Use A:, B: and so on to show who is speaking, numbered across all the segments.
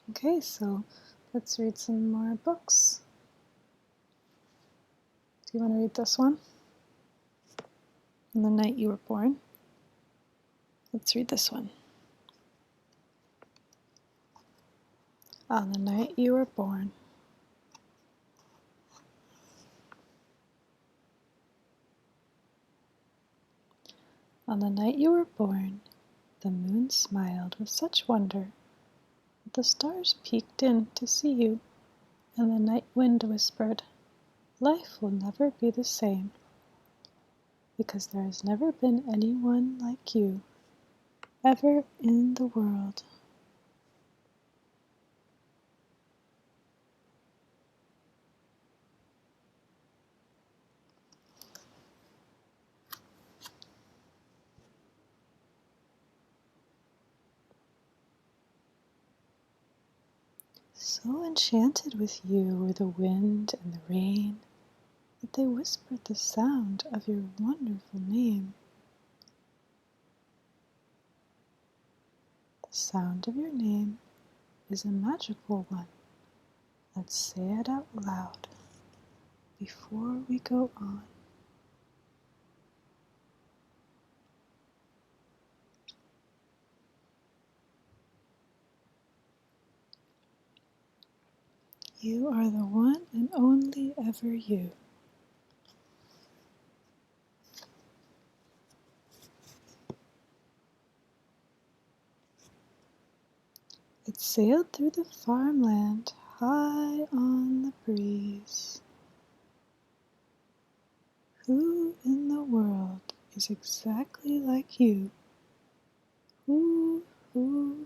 A: Okay, so let's read some more books. Do you want to read this one? On the Night You Were Born. Let's read this one. On the night you were born. On the night you were born, the moon smiled with such wonder that the stars peeked in to see you, and the night wind whispered, "Life will never be the same, because there has never been anyone like you, ever in the world." So enchanted with you were the wind and the rain that they whispered the sound of your wonderful name. The sound of your name is a magical one. Let's say it out loud before we go on. You are the one and only ever you. It sailed through the farmland high on the breeze. Who in the world is exactly like you? Who, who?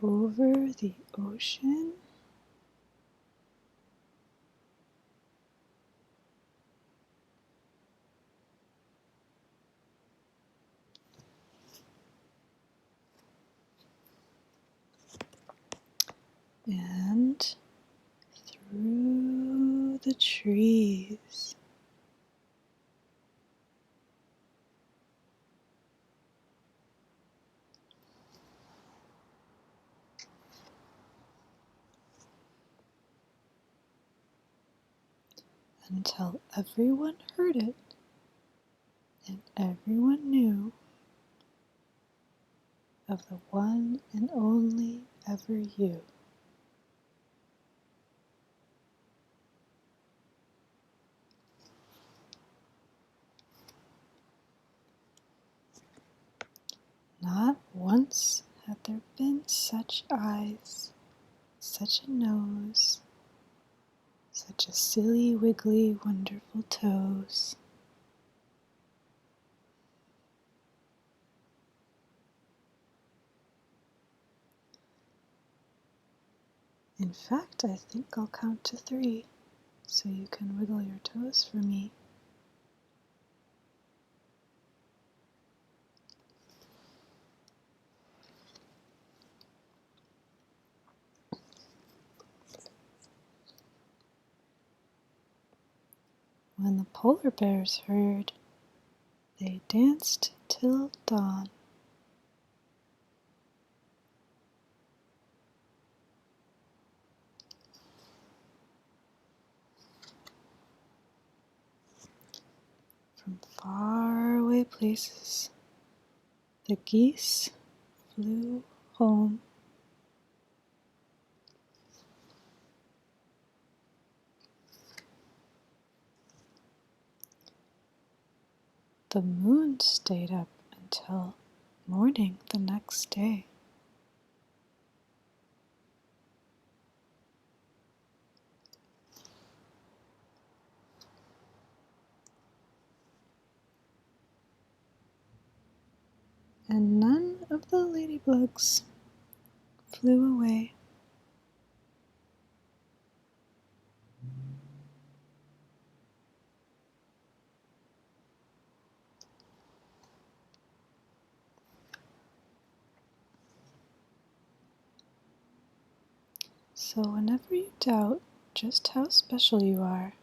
A: Over the ocean? And through the trees. Until everyone heard it and everyone knew of the one and only ever you. Not once had there been such eyes, such a nose, such a silly, wiggly, wonderful toes. In fact, I think I'll count to 3 so you can wiggle your toes for me. When the polar bears heard, they danced till dawn. From faraway places, the geese flew home. The moon stayed up until morning the next day. And none of the ladybugs flew away. So whenever you doubt just how special you are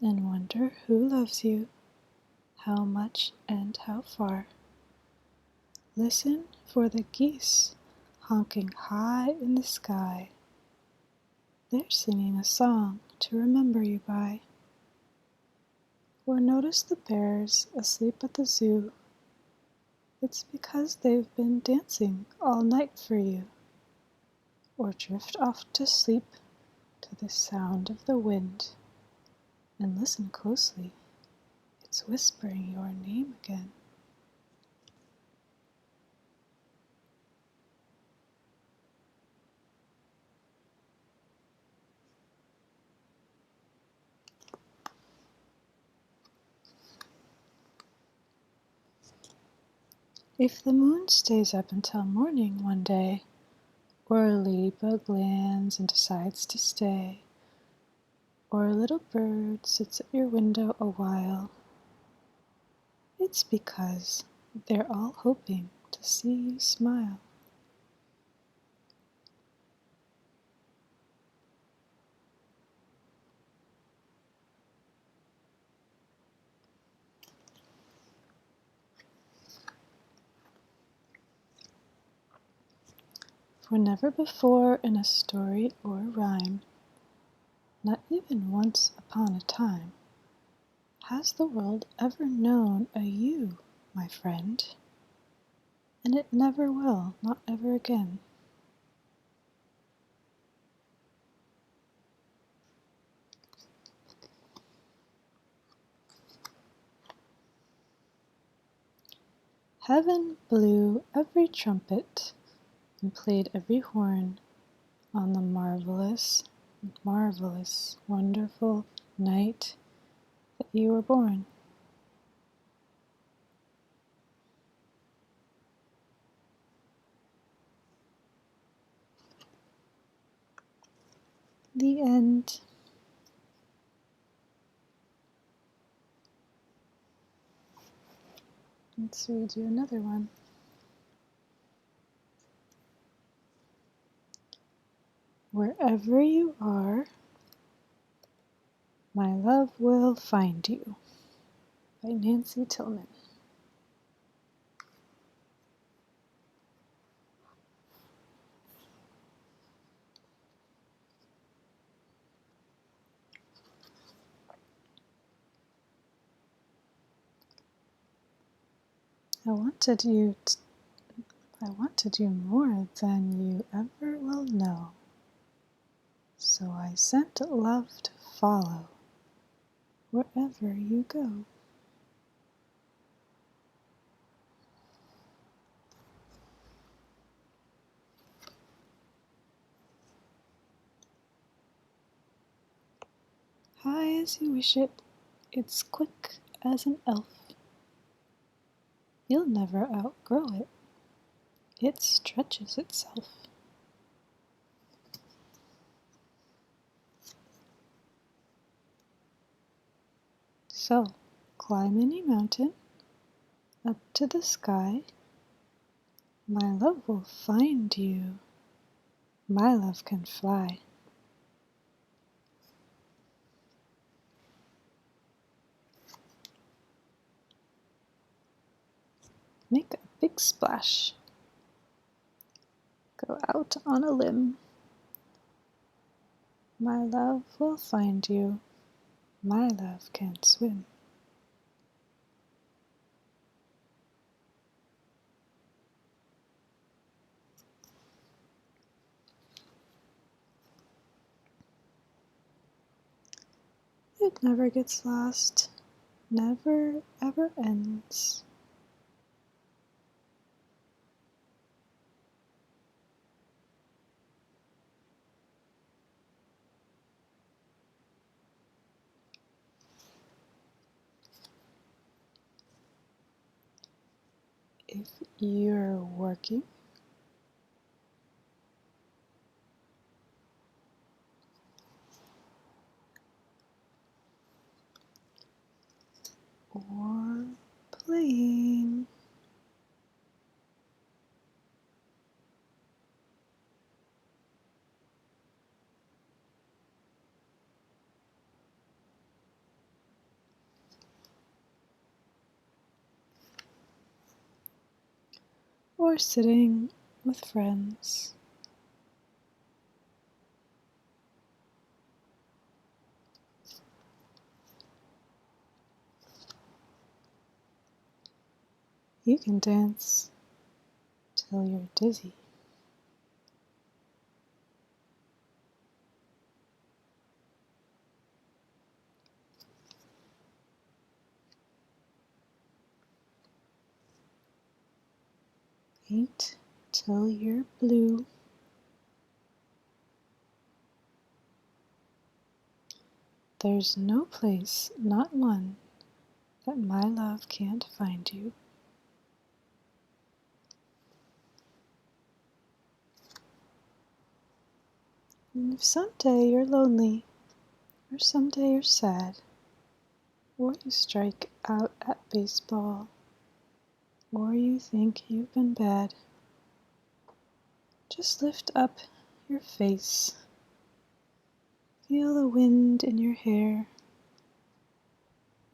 A: and wonder who loves you, how much and how far. Listen for the geese honking high in the sky. They're singing a song to remember you by. Or notice the bears asleep at the zoo. It's because they've been dancing all night for you. Or drift off to sleep to the sound of the wind. And listen closely, it's whispering your name again. If the moon stays up until morning one day, or a ladybug lands and decides to stay, or a little bird sits at your window a while, it's because they're all hoping to see you smile. For never before in a story or rhyme, not even once upon a time, has the world ever known a you, my friend? And it never will, not ever again. Heaven blew every trumpet and played every horn on the marvelous, marvelous, wonderful night that you were born. The end. Let's read you another one. Wherever you are, my love will find you, by Nancy Tillman. I wanted you more than you ever will know. So I sent love to follow wherever you go. High as you wish it, it's quick as an elf. You'll never outgrow it. It stretches itself. So, climb any mountain, up to the sky. My love will find you. My love can fly. Make a big splash. Go out on a limb. My love will find you. My love can swim. It never gets lost, never ever ends. If you're working, or playing, or sitting with friends. You can dance till you're dizzy. Eat till you're blue. There's no place, not one, that my love can't find you. And if someday you're lonely, or someday you're sad, or you strike out at baseball, or you think you've been bad, just lift up your face. Feel the wind in your hair.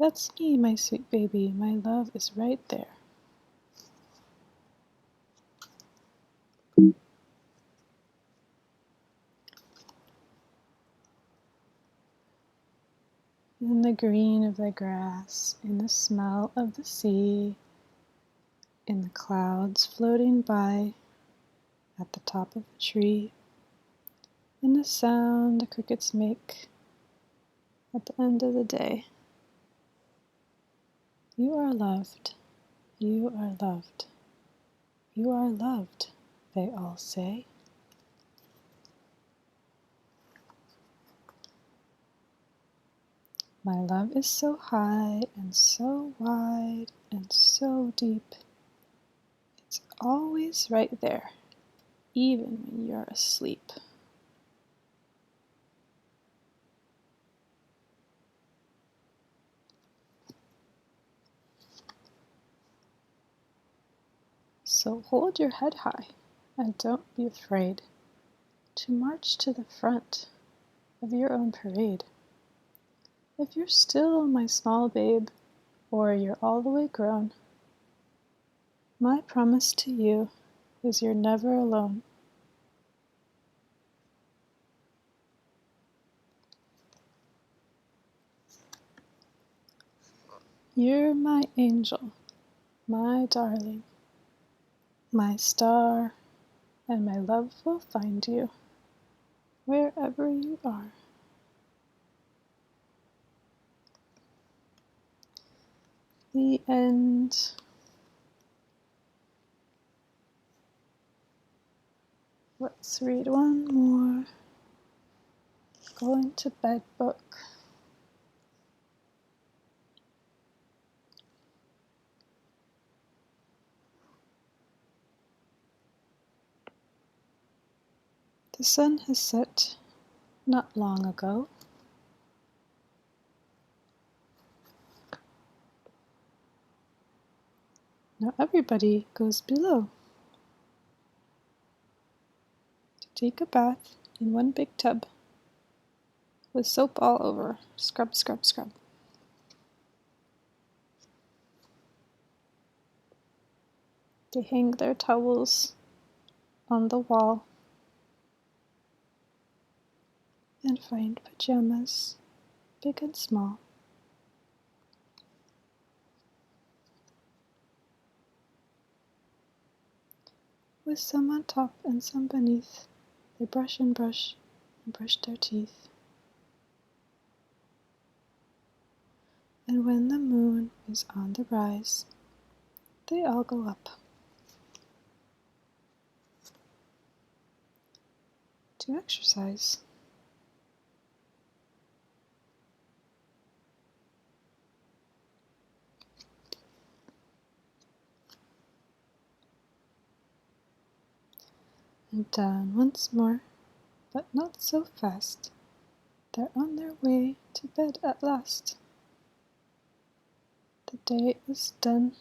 A: That's me, my sweet baby. My love is right there. In the green of the grass, in the smell of the sea, in the clouds floating by at the top of a tree, in the sound the crickets make at the end of the day. You are loved, you are loved, you are loved, they all say. My love is so high and so wide and so deep. It's always right there, even when you're asleep. So hold your head high and don't be afraid to march to the front of your own parade. If you're still my small babe, or you're all the way grown, my promise to you is you're never alone. You're my angel, my darling, my star, and my love will find you wherever you are. The end. Let's read one more. Going to bed book. The sun has set not long ago. Now everybody goes below to take a bath in one big tub with soap all over. Scrub, scrub, scrub. They hang their towels on the wall and find pajamas, big and small. With some on top and some beneath, they brush and brush their teeth. And when the moon is on the rise, they all go up to exercise. And down once more, but not so fast. They're on their way to bed at last. The day is done.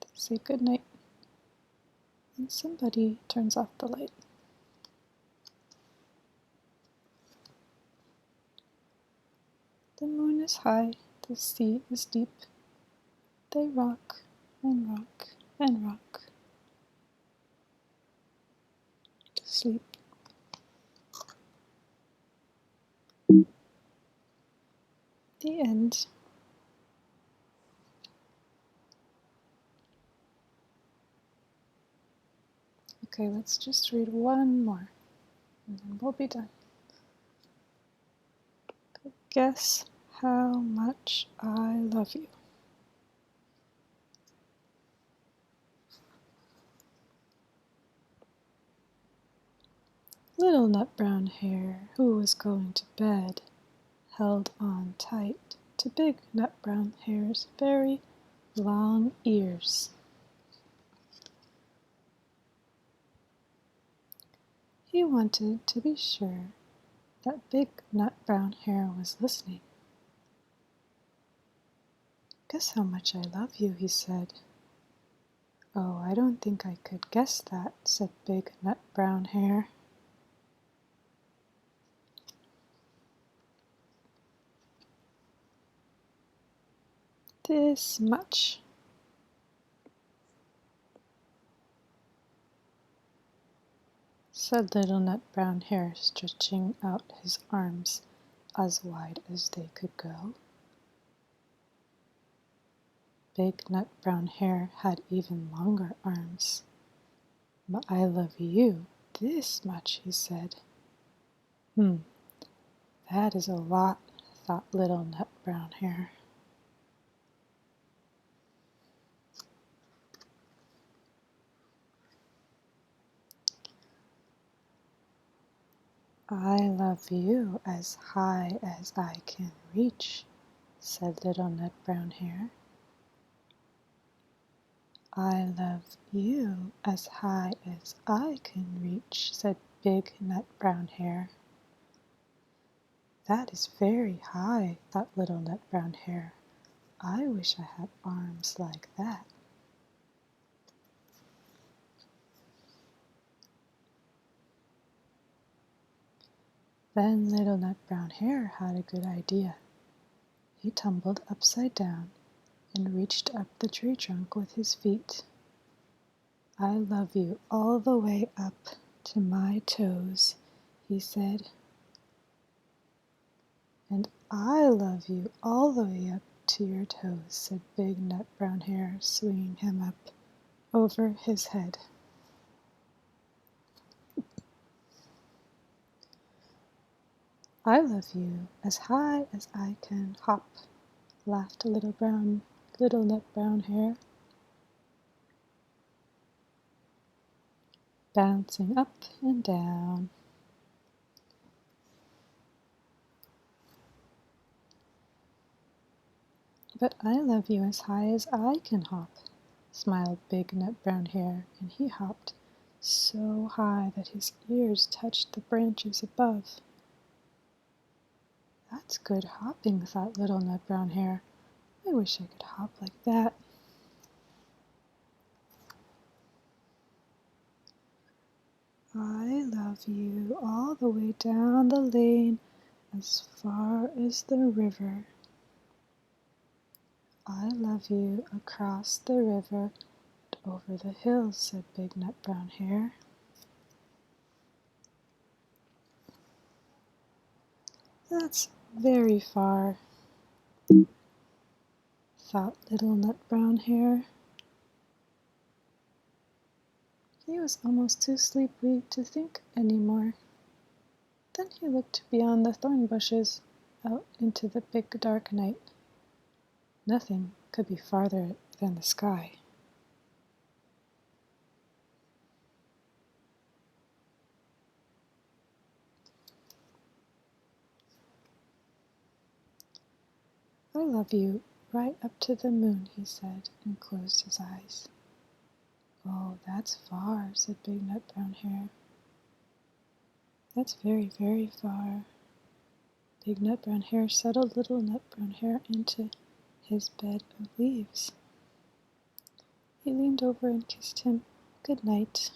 A: They say good night, and somebody turns off the light. The moon is high, the sea is deep. They rock and rock and rock. sleep. The end. Okay, let's just read one more, and then we'll be done. Guess how much I love you. Little Nut Brown Hare, who was going to bed, held on tight to Big Nut Brown Hare's very long ears. He wanted to be sure that Big Nut Brown Hare was listening. Guess how much I love you, he said. Oh, I don't think I could guess that, said Big Nut Brown Hare. This much, said Little Nut Brown Hare, stretching out his arms as wide as they could go. Big Nut Brown Hare had even longer arms. But I love you this much, he said. That is a lot, thought Little Nut Brown Hare. I love you as high as I can reach, said Little Nut Brown Hare. I love you as high as I can reach, said Big Nut Brown Hare. That is very high, thought Little Nut Brown Hare. I wish I had arms like that. Then Little Nut Brown Hare had a good idea. He tumbled upside down and reached up the tree trunk with his feet. I love you all the way up to my toes, he said. And I love you all the way up to your toes, said Big Nut Brown Hare, swinging him up over his head. I love you as high as I can hop, laughed Little Nut Brown Hare, bouncing up and down. But I love you as high as I can hop, smiled Big Nut Brown Hare, and he hopped so high that his ears touched the branches above. That's good hopping, thought Little Nut Brown Hare. I wish I could hop like that. I love you all the way down the lane as far as the river. I love you across the river and over the hills, said Big Nut Brown Hare. That's very far, thought Little Nut Brown Hare. He was almost too sleepy to think any more. Then he looked beyond the thorn bushes, out into the big dark night. Nothing could be farther than the sky. I love you right up to the moon, he said, and closed his eyes. Oh, that's far, said Big Nut Brown Hare. That's very, very far. Big Nut Brown Hare settled Little Nut Brown Hare into his bed of leaves. He leaned over and kissed him good night.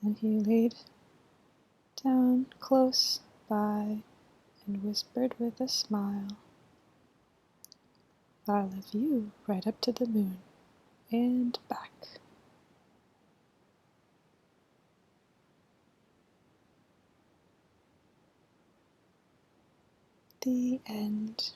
A: And he laid down close by and whispered with a smile, I'll live you right up to the moon and back. The end.